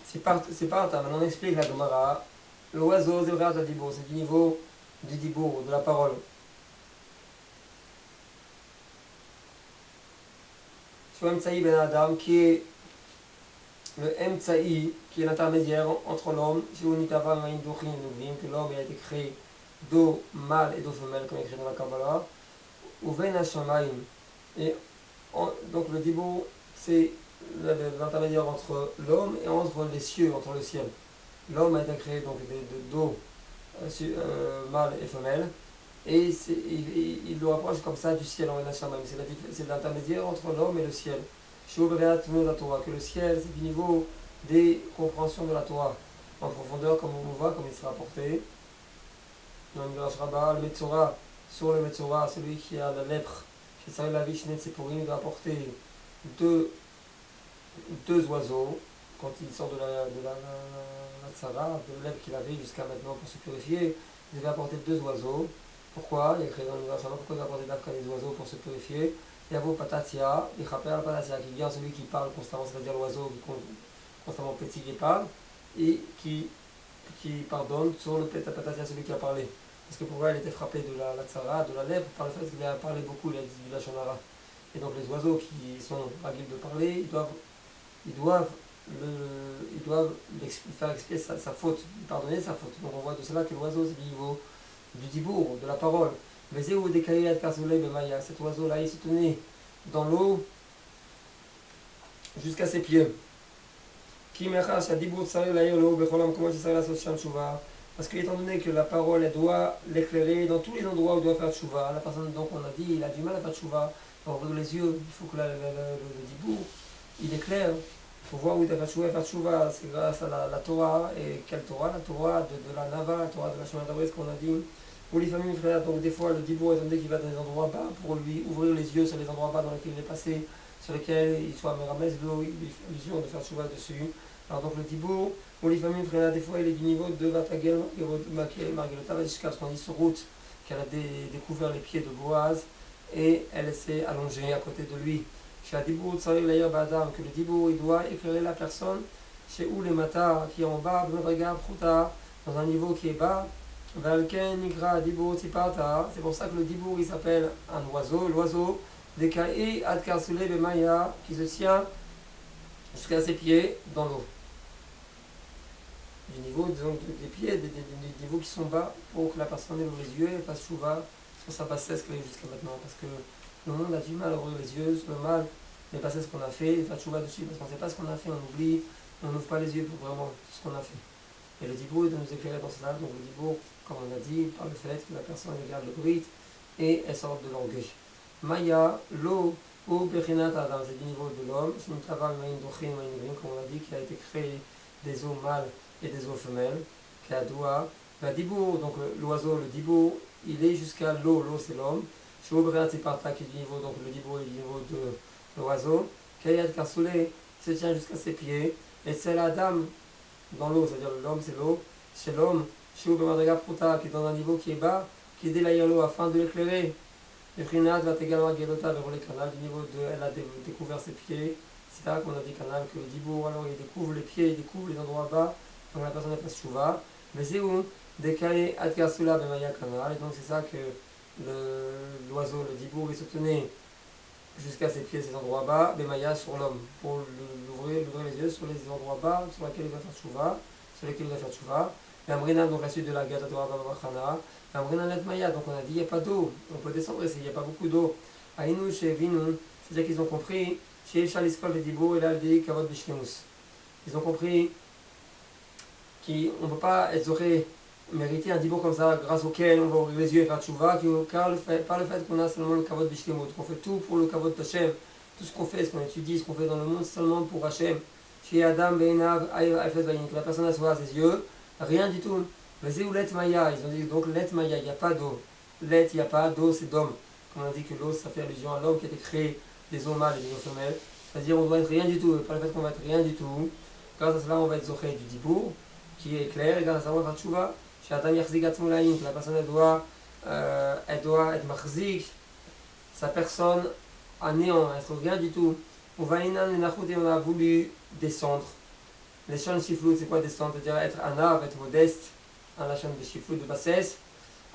C'est pas, maintenant on explique la Gemara. L'oiseau, c'est du niveau du dibour, de la parole. Sur Emtsaï Ben Adam, qui est le Emtsaï, qui est l'intermédiaire entre l'homme, que l'homme a été créé d'eau mâle et d'eau femelle, comme écrit dans la Kabbalah, ou Ben Hashamayim. Et donc le dibour, c'est l'intermédiaire entre l'homme et entre les cieux, entre le ciel. L'homme a été créé donc d'eau mâle et femelle, et il le rapproche comme ça du ciel en Enachamaim. C'est l'intermédiaire entre l'homme et le ciel. Que le ciel, c'est du niveau des compréhensions de la Torah. En profondeur, comme on le voit, comme il sera apporté. Dans le Midrash Rabbah, le Metzora, sur le Metzora, celui qui a la lèpre, qui s'appelle la Vishnet Sepurim, il doit apporter deux, deux oiseaux quand il sort de la tzara, de lèpre qu'il avait jusqu'à maintenant pour se purifier. Il devait apporter deux oiseaux. Pourquoi? Il y a écrit dans le Midrash Rabbah pourquoi il doit apporter d'Afka des oiseaux pour se purifier. Il y a vos patatia, il rappelle la patatia qui vient celui qui parle constamment, c'est-à-dire l'oiseau qui constamment pétille et parle, et qui pardonne sur le patatia, celui qui a parlé. Parce que pourquoi il était frappé de la tzara, de la lèpre, par le fait qu'il a parlé beaucoup, il a dit du lachonara. Et donc les oiseaux qui sont ravis de parler, ils doivent, ils doivent faire expier sa faute, pardonner sa faute. Donc on voit de cela que l'oiseau c'est du niveau du dibour, de la parole. Mais c'est où des cet oiseau-là, il se tenait dans l'eau jusqu'à ses pieds. Parce qu'étant donné que la parole, elle doit l'éclairer dans tous les endroits où il doit faire tchouva, la personne, donc on a dit, il a du mal à faire tchouva, à ouvrir les yeux, il faut que le dibour, il éclaire. Pour voir où il doit faire tchouva, c'est grâce à la Torah. Et quelle Torah? La Torah de la Nava, la Torah de la Shema Dabrez qu'on a dit. Pour les familles, frères, donc des fois le dibour, étant donné qu'il va dans des endroits bas, pour lui ouvrir les yeux sur les endroits bas dans lesquels il est passé, sur lesquels il soit Merames, il fait allusion de faire tchouva dessus. Alors donc le dibour, pour les familles, frères, des fois il est du niveau de Vatagel, Margelota, jusqu'à ce qu'on dit sur route, qu'elle a découvert les pieds de Boaz, et elle s'est allongée à côté de lui. Chez Adibour, que le dibour, il doit éclairer la personne, chez où les matas, qui est en bas, dans un niveau qui est bas, c'est pour ça que le dibour, il s'appelle un oiseau, l'oiseau, Dekae Adkarsule Bemaya, qui se tient jusqu'à ses pieds dans l'eau. Du niveau donc, des pieds, des niveaux qui sont bas, pour que la personne ouvre les yeux et fasse chouva sur sa bassesse qu'elle est jusqu'à maintenant. Parce que le monde a du mal à ouvrir les yeux sur le mal, mais passer ce qu'on a fait, et faire chouva dessus, parce qu'on ne sait pas ce qu'on a fait, on oublie, on n'ouvre pas les yeux pour vraiment ce qu'on a fait. Et le dibour est de nous éclairer dans cela. Donc le dibour, comme on a dit, par le fait que la personne regarde le bruit et elle sort de l'orgueil. Maya, l'eau, ou Bechinat Adam, c'est du niveau de l'homme, comme on a dit, qui a été créé des eaux mâles et des eaux femelles, qui a doua. La dibour, donc l'oiseau, le dibour, il est jusqu'à l'eau, l'eau c'est l'homme. Shobreat c'est par qui est du niveau, donc le dibour est du niveau de l'oiseau. Kayat Karsoulé se tient jusqu'à ses pieds. Et c'est la dame dans l'eau, c'est-à-dire l'homme c'est l'eau. Chez l'homme, chez Madriga Pruta, qui est dans un niveau qui est bas, qui délaye l'eau afin de l'éclairer. Le Frinat va également Gedota vers le canal du niveau de. Elle a découvert ses pieds. C'est là qu'on a dit canal que le dibour, alors il découvre les pieds, il découvre les endroits bas, donc la personne est fasse chouva. Mais c'est où Dekae Adkasula Bemaya canal. Et donc c'est ça que l'oiseau, le dibour, il se tenait jusqu'à ses pieds, ces endroits bas, Bemaya sur l'homme, pour l'ouvrir les yeux sur les endroits bas sur lesquels il va faire chouva, sur lesquels il va faire chouva. Et Amrina, donc la suite de la Gata Torah Babachana. Amrina Net Maya, donc on a dit il n'y a pas d'eau, on peut descendre ici, il n'y a pas beaucoup d'eau. Aïnou, chez Vinu, c'est-à-dire qu'ils ont compris, chez Chaliskol et Dibo, et là, il dit Kavod Bishlemus. Ils ont compris qu'on ne peut pas être zoré, mériter un dibour comme ça, grâce auquel on va ouvrir les yeux et faire tchouva, car par le fait qu'on a seulement le kavod bishlemut, qu'on fait tout pour le kavod Hashem, tout ce qu'on fait, ce qu'on étudie, ce qu'on fait dans le monde, seulement pour Hashem. Chez Adam, Beinav, que la personne a à ses yeux, rien du tout. Mais c'est où l'et maya, ils ont dit donc l'et maya, il n'y a pas d'eau. L'et, il n'y a pas d'eau, c'est d'homme. Comme on a dit que l'eau, ça fait allusion à l'homme qui a été créé des eaux mâles et des eaux femelles. C'est-à-dire on doit être rien du tout, et par le fait qu'on va être rien du tout, grâce à cela on va être zoré du dibour, qui est clair, et grâce à ça on va faire tchouva. Chez Adam Yakhzik Atzmoulaïm, que la personne elle doit être marzik, sa personne à néant, elle ne trouve rien du tout. Uvainan Lenachut, et on a voulu descendre. Les chants de Shiflut, c'est quoi descendre? C'est-à-dire être anav, être modeste, un la chant de Shiflut, de bassesse.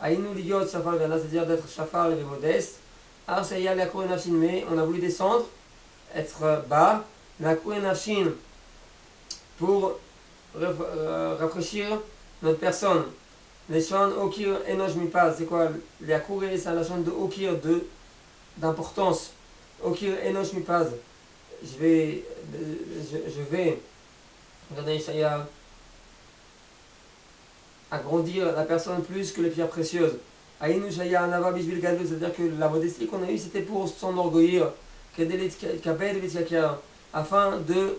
Aïnou Liot, Shafar Gana, c'est-à-dire d'être Shafar et modeste. Arsaya la Korenafshin, mais on a voulu descendre, être bas. La Korenafshin, pour rafraîchir notre personne. Les chants Okir Enosh Mipaz, c'est quoi? Les Akouré, c'est la chant de Okir, d'importance. Okir Enosh Mipaz. Je vais, regardez Ishaïa, agrandir la personne plus que les pierres précieuses. Aïnou Shaya Anava Bishvil Gadlut, c'est-à-dire que la modestie qu'on a eue, c'était pour s'enorgueillir, afin de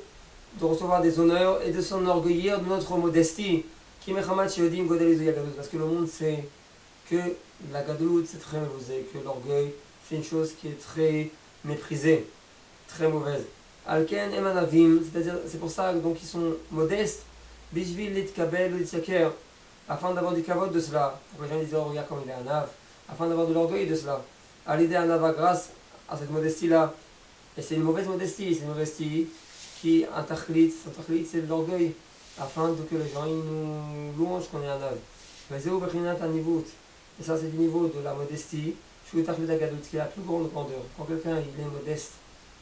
recevoir des honneurs et de s'enorgueillir de notre modestie. Parce que le monde sait que la Gadlut c'est très mauvais, que l'orgueil c'est une chose qui est très méprisée, très mauvaise. Alken emanavim, c'est-à-dire c'est pour ça donc ils sont modestes, bishvil litkabel lityaker, afin d'avoir du kavod de cela, pour que les gens disent oh regarde comme il est un ave, afin d'avoir de l'orgueil de cela. À l'idée un ava grâce à cette modestie là, et c'est une mauvaise modestie, c'est une modestie qui un tachlit c'est de l'orgueil, afin que les gens ils nous louent qu'on est un ave. Mais c'est un niveau, et ça c'est du niveau de la modestie, je suis tachlit agadut qui est la plus grande grandeur. Quand quelqu'un il est modeste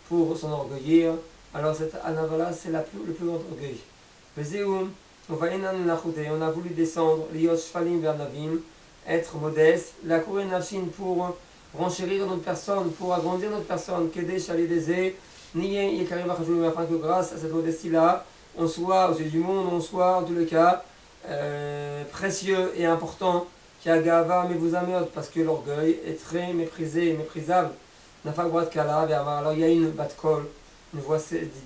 pour s'enorgueillir, alors cette anavala c'est le plus grand orgueil. On a voulu descendre, être modeste, la Nafshin pour renchérir notre personne, pour agrandir notre personne, afin que grâce à cette modestie-là, on soit aux yeux du monde, on soit en tous les cas précieux et important, parce que l'orgueil est très méprisé et méprisable. Alors il y a une batkol, une voix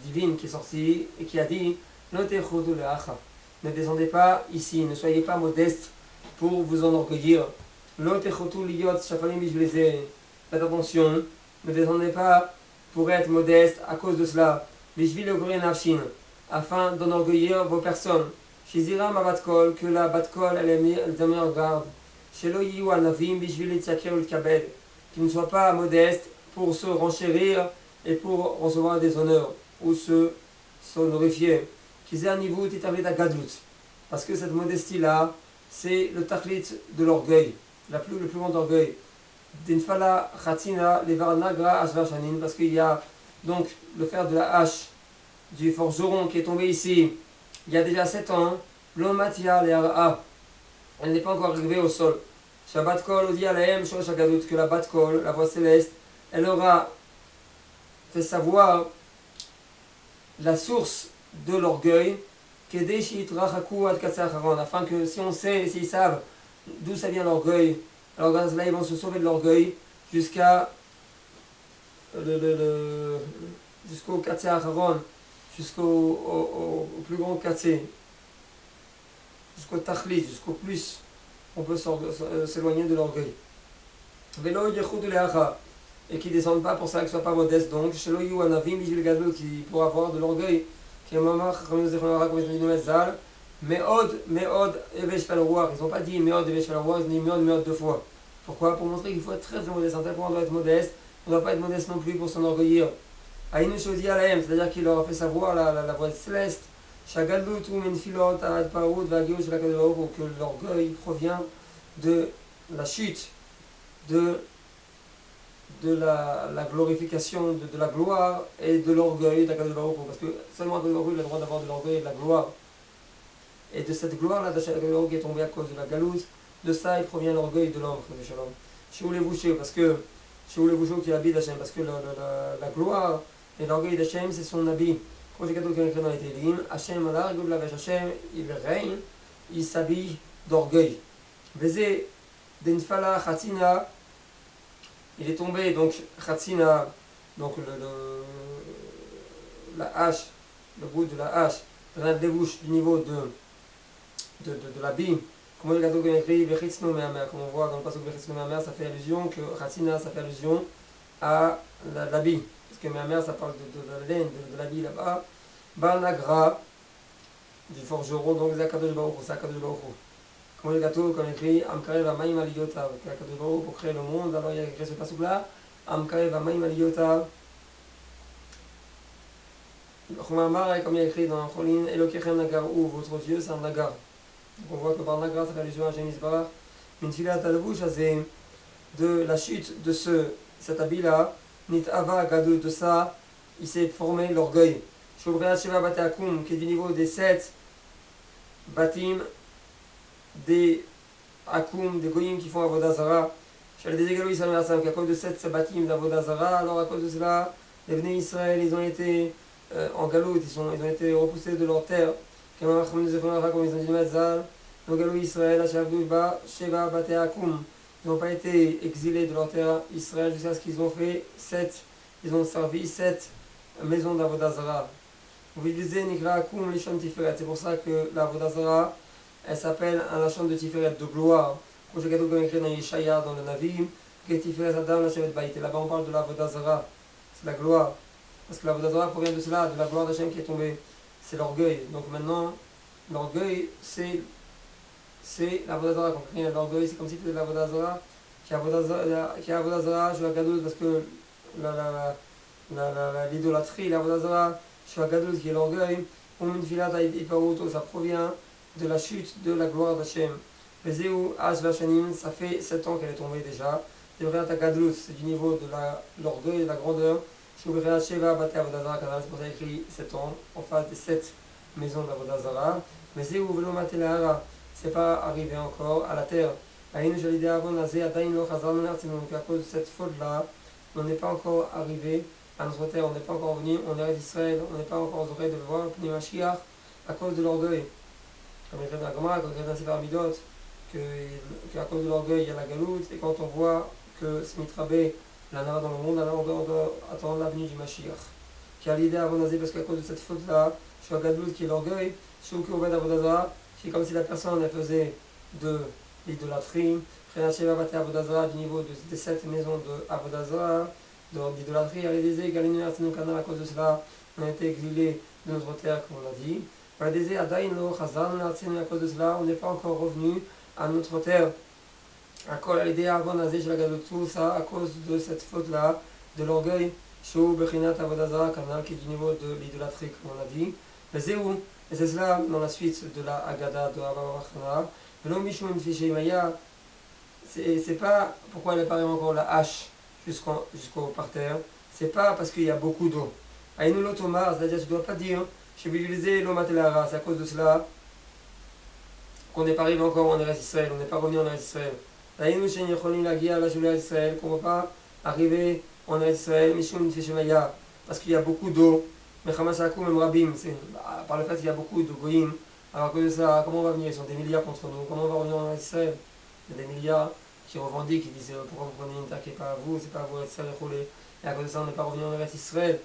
divine qui est sortie et qui a dit ne descendez pas ici, ne soyez pas modeste pour vous enorgueillir. Faites attention, ne descendez pas pour être modeste à cause de cela. Afin d'enorgueillir vos personnes. Shizira ma batkol, que la batkol elle demeure garde. Qu'il ne soit pas modeste pour se renchérir et pour recevoir des honneurs ou se sonorifier. Parce que cette modestie-là, c'est le tachlit de l'orgueil, le plus grand orgueil. Dinfala Khatina Levarnagra Ashvarshanin, parce qu'il y a donc le fer de la hache du forgeron qui est tombé ici il y a déjà 7 ans. L'omatia Leara, elle n'est pas encore arrivée au sol. Shabbat Kol Odi Alaem Shosh Agadut, que la Bat Kol, la voix céleste, elle aura fait savoir la source de l'orgueil, afin que si on sait, s'ils savent d'où ça vient l'orgueil, alors grâce à cela ils vont se sauver de l'orgueil jusqu'à jusqu'au Katsé Acharon, jusqu'au plus grand Katsé, jusqu'au Tachlit, jusqu'au plus on peut s'éloigner de l'orgueil. Et qui ne descendent pas pour ça qu'ils ne soient pas modestes, donc qui pour avoir de l'orgueil. Meod, Evesh Falroar. Ils n'ont pas dit Meod, Evesh Falroar, ils ont dit Meod 2 fois. Pourquoi? Pour montrer qu'il faut être très très modeste. Un tel point on doit être modeste, on ne doit pas être modeste non plus pour s'enorgueillir. Aïnou Shodi Alaem, c'est-à-dire qu'il leur a fait savoir la voix céleste. Shagadlut ou Menfilot, Ad Paoud, Vagiou, Shalakador, que l'orgueil provient de la chute, de la glorification, de la gloire et de l'orgueil d'Akadosh Baruch Hu. Parce que seulement Akadosh Baruch Hu a le droit d'avoir de l'orgueil et de la gloire. Et de cette gloire-là d'Akadosh Baruch Hu qui est tombée à cause de la galouse, de ça il provient l'orgueil de l'homme. Chez les bouchers, parce que chez les bouchers qui habitent Hachem, parce que la gloire et l'orgueil d'Hachem c'est son habit. Quand j'ai cadeau qui est écrit dans les Télim, Hachem alar, Hachem, il règne, il s'habille d'orgueil. Vezé, Denfala, Khatina, il est tombé, donc Khatsina, donc la hache, le bout de la hache, rien débouche du niveau de l'habit. Comme le gâteau qu'on écrit, Vechitsno Mehamer, comme on voit dans le passage Vechitsno Mehamer, ça fait allusion que Khatsina, ça fait allusion à l'habit. Parce que Mehamer, ça parle de la laine, de l'habit là-bas. Banagra, du forgeron, donc Zakadosh Baruch Hu, Zakadosh Baruch Hu. Comme le gâteau, comme écrit, Amkarev Amaim Aliyota, Zakadosh Baruch Hu pour créer le monde, alors il y a écrit ce passage là. Amkae va maïm aliyota, Chumamar, comme il y a écrit dans Cholin, Elokechem Nagar, ou votre Dieu, c'est un Nagar. Donc on voit que par Nagar, ça fait allusion à Jémis Barach. Minfilat Talvush, c'est de la chute de cet habit-là, Nit Ava Gadol, de ça, il s'est formé l'orgueil. Shobreat Sheva Bate Akum, qui est du niveau des 7 Batim, des Akum, des Goyim qui font Avodazara. Chez les Égalou Israël Massam, qu'à cause de 7 Batim d'Avodazara, alors à cause de cela, les Bnei Israël, ils ont été en galoute, ils ont été repoussés de leur terre. Comme ils ont dit Matzal, nos Galou Israël, Sheva Bate Akum. Ils n'ont pas été exilés de leur terre Israël jusqu'à ce qu'ils ont fait 7, ils ont servi 7 maisons d'Avodazara. Vous lisez Nikra Akum Lishon Tiferet, c'est pour ça que l'Avodazara, elle s'appelle un lachon de Tiferet, de gloire. Quand j'ai comme écrit dans Yeshaya, dans le Navim, que Tiferet Adam Lashevet Baït. Et là-bas on parle de l'Avodazara, c'est la gloire. Parce que l'Avodazara provient de cela, de la gloire d'Hachem qui est tombée. C'est l'orgueil. Donc maintenant, l'orgueil, c'est l'Avodazara. Quand quelqu'un a de l'orgueil, c'est comme si c'était l'Avodazara qui est Avodazara, je la gadouse, parce que l'idolâtrie, l'Avodazara, je la gadouse qui est l'orgueil, ça provient de la chute de la gloire d'Hachem. Les Zéou, Vachanim, ça fait 7 ans qu'elle est tombée déjà. C'est du niveau de l'orgueil et de la grandeur. C'est pour ça qu'il y a écrit 7 ans en face des 7 maisons d'Avodazara. Mais Zéou, Velo Matelahara, c'est pas arrivé encore à la terre. À cause de cette faute-là, on n'est pas encore arrivé à notre terre, on n'est pas encore venu, on est d'Israël, on n'est pas encore aux oreilles de voir Pnei Mashiach à cause de l'orgueil. Comme il y a dans la Gemara, quand il y a dans Sefer Midot, qu'à cause de l'orgueil, il y a la galoute, et quand on voit que c'est mitrabé la nara dans le monde, alors on doit attendre l'avenue du Mashiach. Qui a l'idée avant d'Azé, parce qu'à cause de cette faute-là, je suis à galoute qui est l'orgueil, je suis au Kovet Avodazara, c'est comme si la personne elle faisait de l'idolâtrie, du niveau des 7 maisons de Avodazara, d'idolâtrie, à l'idée, à cause de cela, on a été exilés de notre terre, comme on l'a dit. À cause de cela, on n'est pas encore revenu à notre terre. À tout ça à cause de cette faute-là, de l'orgueil, qui est du niveau de l'idolâtrie, comme on a dit. Mais c'est où? Et c'est cela dans la suite de la Agada de Abba c'est pas pourquoi elle apparaît encore la hache jusqu'au parterre, c'est pas parce qu'il y a beaucoup d'eau. Aïnou l'otomar, c'est-à-dire tu ne dois pas dire, je vais utiliser l'eau matelara, c'est à cause de cela qu'on n'est pas arrivé encore en Eretz Israël, on n'est pas revenu en Eretz Israël. Aïnou shen yecholim la guia la Julia Israël, qu'on ne va pas arriver en Eretz Israël, mishum fishemaya, parce qu'il y a beaucoup d'eau. Mais Hamasakum et Mrabim, c'est par le fait qu'il y a beaucoup de goyim. Alors à cause de ça, comment on va venir? Ils sont des milliards contre nous, comment on va revenir en Eretz Israël? Il y a des milliards qui revendiquent, qui disent pourquoi vous prenez une taquet pas à vous, c'est pas à vous Eretz Israël roulé. Et à cause de ça, on n'est pas revenu en Eretz Israël.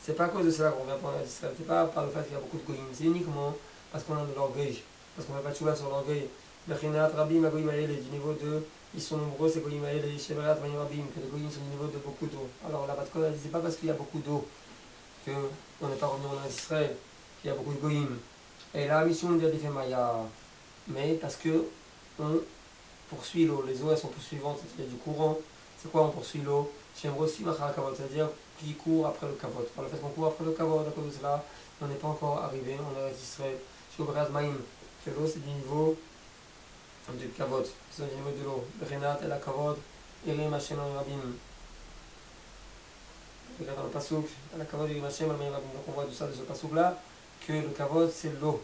C'est pas à cause de cela qu'on revient pas en Eretz Israël, c'est pas par le fait qu'il y a beaucoup de goyim, c'est uniquement parce qu'on a de l'orgueil, parce qu'on ne va pas de chouva sur l'orgueil. Bechinat Rabim Agoyim Aele, du niveau de, ils sont nombreux ces goyim Aele, Shevrat Vayim Rabim, que les goyim sont du niveau de beaucoup d'eau. Alors la Batkol, elle dit c'est pas parce qu'il y a beaucoup d'eau qu'on n'est pas revenu en Eretz Israël, qu'il y a beaucoup de goyim. Et la mission de Maya, mais parce que on poursuit l'eau. Les eaux elles sont poursuivantes, il y a du courant. C'est quoi on poursuit l'eau? C'est-à-dire qui court après le kavod. Par le fait qu'on court après le kavod, à cause de cela, on n'est pas encore arrivé, on est Israël. Shobraz Maïm, que l'eau c'est du niveau du kavod, c'est du niveau de l'eau. Berenat et la kavod, Irim Hashem al Rabim. Dans le pasouk, la kavod Irim Hashem al Rabim. Donc on voit de ça, de ce pasouk là, que le kavod c'est l'eau.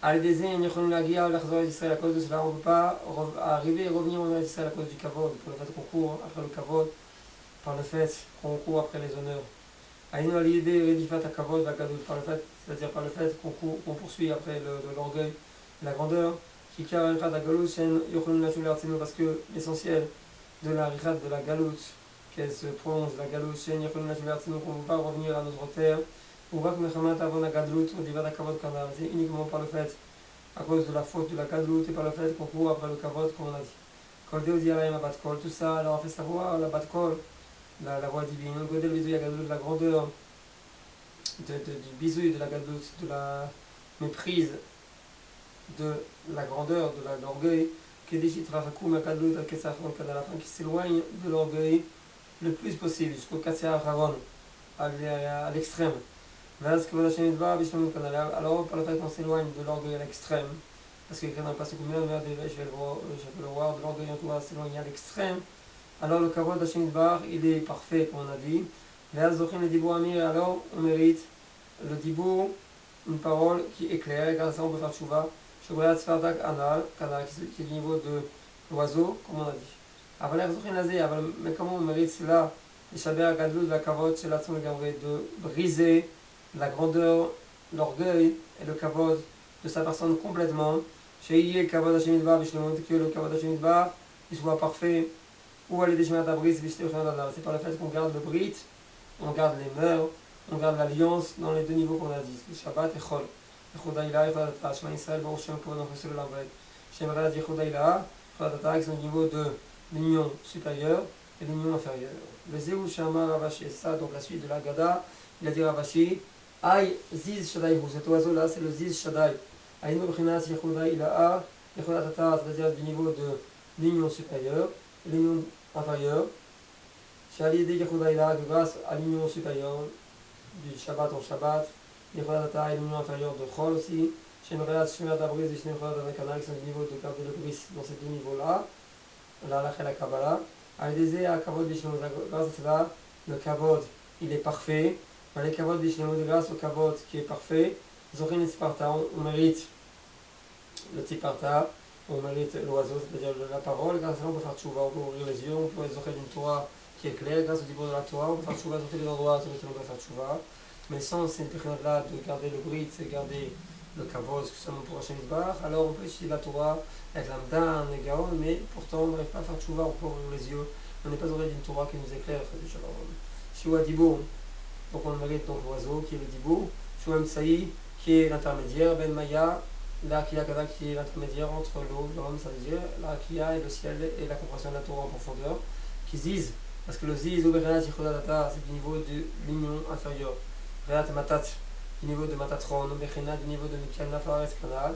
À l'idée, Israël à cause de cela, on ne peut pas arriver et revenir en Israël à cause du kavod, pour le fait qu'on court après le kavod, par le fait qu'on court après les honneurs. Aïnou à l'idée, Redifat à kavod, la gadout, par le fait, c'est-à-dire par le fait qu'on poursuit après l'orgueil, la grandeur, qui caractérise la galoute, parce que l'essentiel de la richat de la galoute, qu'elle se prolonge, la galoute, qu'on ne peut pas revenir à notre terre, ou va que Mechamat avant la galoute, on dit va kavod kanal, c'est uniquement par le fait à cause de la faute de la galoute et par le fait qu'on court après le kavod, comme on a dit. Kol tout ça leur a fait savoir la batkol, la voix divine. Godel bisou la galoute, la grandeur du bisou de la galoute, de la méprise de la grandeur, de l'orgueil, qui s'éloigne de l'orgueil le plus possible jusqu'au Katsea Haron, à l'extrême. Alors, par le fait qu'on s'éloigne de l'orgueil à l'extrême, parce que dans le passage je vais le voir, de l'orgueil on doit s'éloigner à l'extrême, alors le kavod d'Hashem Bar, il est parfait, comme on a dit. Alors on mérite le dibour, une parole qui est claire, et grâce à ça on peut faire tchouva. Shobreat Sfardak Anal, qui est du niveau de l'oiseau, comme on a dit. Mais comment on mérite cela? Les Shabbat Gadlou de la kavod, c'est là de briser la grandeur, l'orgueil et le kavod de sa personne complètement. Chez le kavod Hashemit Bar, que le kavod Hashemit Bar, il soit parfait. Ou aller des chemins d'abris, c'est par le fait qu'on garde le brit, on garde les mœurs, on garde l'alliance dans les deux niveaux qu'on a dit, le Shabbat et Chol. Yehudaïla, Yehudatata, Shema Israël, Baruch Shem, Kavod Nofesel Lambed. Shem Rad Yehudaïla, Yehudatata, qui sont au niveau de l'union supérieure et l'union inférieure. Le Zéou Shama Ravashi, c'est ça, donc la suite de la Gada, il a dit Ravashi, Aïe, Ziz Shaddai, cet oiseau-là, c'est le Ziz Shaddai. Aïe Nobrinat Yehudaïla, Yehudatata, c'est-à-dire du niveau de l'union supérieure et l'union inférieure. Grâce à l'union supérieure du Shabbat en Shabbat, Yehudatata et l'union inférieure de Chol aussi. Shemreat Shemer d'Abris et Shemreat d'Anakana, qui sont du niveau de garder le bris dans ces deux niveaux-là, la Halakha et la Kabbalah. Aïdézé à Kavod Bishlemot, grâce à cela, le Kavod il est parfait. Les Kavod Bishlemot, grâce au Kavod qui est parfait, Zorin et Sparta, on mérite le Tiparta, on mérite l'oiseau, c'est-à-dire la parole. Grâce à ça, on peut faire tchouva, on peut ouvrir les yeux, on peut être d'une Torah qui est claire. Grâce au dibour de la Torah, on peut faire tchouva sur tous les endroits sur lesquels on peut faire tchouva. Mais sans cette période-là de garder le brit, c'est garder le kavod, seulement pour Hachem Yisbarach, alors on peut utiliser la Torah avec l'amdan, les gaon, mais pourtant on n'arrive pas à faire tchouva, on peut ouvrir les yeux. On n'est pas auprès d'une Torah qui nous éclaire. Shua dibour, donc on mérite donc l'oiseau qui est le dibour. Shua Mtsaï, qui est l'intermédiaire. Ben Maya, la Akiya Gada, qui est l'intermédiaire entre l'eau, l'homme, ça veut dire la Akiya et le ciel et la compréhension de la Torah en profondeur, qui ziz, parce que le ziz ou Berenat Yichodadata, c'est du niveau de l'union inférieure. Berenat Matat, du niveau de Matatron, Bechina, du niveau de Mikiel Nafares Kanal,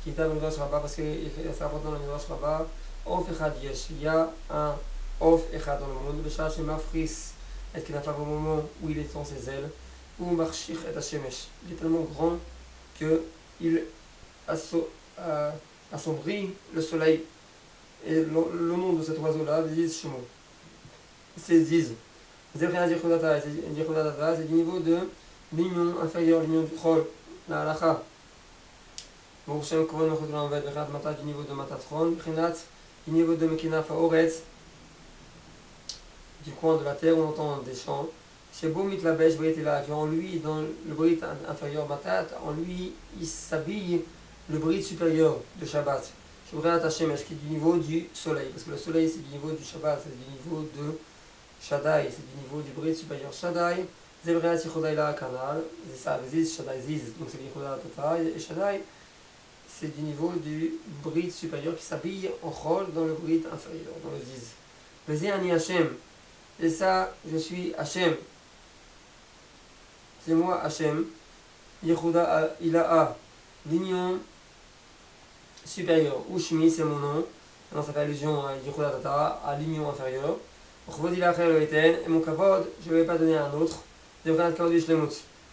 qui est à Midrash Rabbah, parce que c'est important dans le Midrash Rabbah, Of Echad Yesh, il y a un Of Echad dans le monde, Bechar Shemafris, est-ce qu'il n'a pas au moment où il est dans ses ailes, ou Marshich et Hashemesh, il est tellement grand qu'il assombrit le soleil. Et le nom de cet oiseau-là, Ziz Shemo, c'est Ziz. C'est du niveau de l'union inférieure, l'union du Chol, la halacha. Bon, Shem Koron Nechot Vet Bechat Mata, du niveau de Matatron, Prinat, du niveau de Mekina Faoretz, du coin de la terre, on entend des chants. Chez Bomit la Besh, là, en lui, dans le brit inférieur Matat, en lui, il s'habille le brit supérieur de Shabbat. Shubreat Hashemesh, qui est du niveau du soleil, parce que le soleil c'est du niveau du Shabbat, c'est du niveau de Shaddai, c'est du niveau du brit supérieur Shaddai. Zebreat Yichodai la Kanal, c'est ça, Ziz, Shaddai Ziz, donc c'est Yichodai Tata, et Shaddai, c'est du niveau du brit supérieur qui s'habille en Chol dans le brit inférieur, dans le Ziz. Vas-y, Ani Hashem, et ça, je suis Hashem. C'est moi Hashem. Yehuda Ilaha, l'union supérieure. Ushmi, c'est mon nom. Non, ça fait allusion à Yehuda Tata, à l'union inférieure. Et mon kavod, je ne vais pas donner à un autre. Par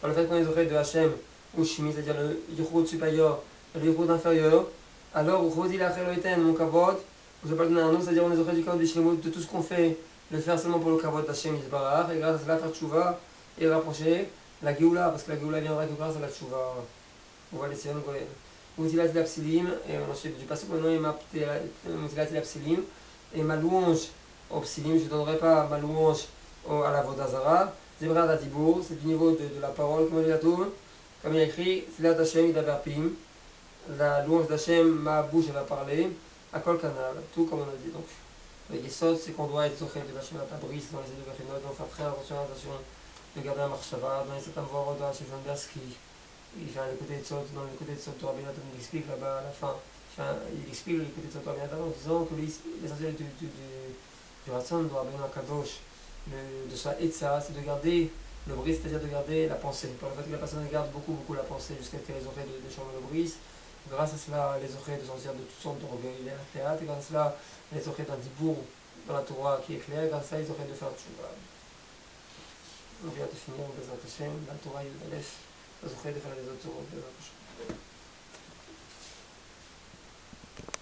le fait qu'on est auprès de Hashem, Ushmi, c'est-à-dire le Yehud supérieur et le Yehud inférieur. Alors, mon kavod, je ne vais pas donner à un autre, c'est-à-dire on est auprès du kavod de tout ce qu'on fait, le faire seulement pour le kavod d'Hashem Yisbarach, et grâce à cela faire tchouva et rapprocher la Géoula, parce que la Géoula viendra que grâce à la tchouva. On va laisser un goyel. Moutilat l'absilim, et ensuite du passage maintenant il m'a moutilat l'absilim, et ma louange au psilim, je ne donnerai pas ma louange à la Vodazara. Zebra d'Adibour, c'est du niveau de la parole, comme il a tout, comme il a écrit, Silat Hashem Idaberpim, la louange d'Hachem, ma bouche elle va parler, à Kol Kanal, tout comme on a dit. Donc, les Yesod, c'est qu'on doit être Zoché de Hachem Atabris dans les Eduberinot, on fait très attention de garder un marchava, dans les certains voix de Hachem Janberski. Il fait le côté de Sot, dans le côté de Sot Torah Benatan, il explique là-bas à la fin, il explique le côté de Sot Torah Benatan en disant que l'essentiel du Ratson, de Rabbeinu Akadosh, de sa Etza, c'est de garder le bris, c'est-à-dire de garder la pensée. Par le fait que la personne garde beaucoup la pensée jusqu'à ce qu'elle ait les oreilles de changer le bris, grâce à cela, les oreilles de sortir de toutes sortes d'orgueil, et grâce à cela, les oreilles d'un dibour dans la Torah qui est clair, grâce à ça, les oreilles de faire tchouva. On vient de finir Bezrat Hashem, la Torah Yud Aleph. Ça se fait de faire les autres Torah Bezrat Hashem.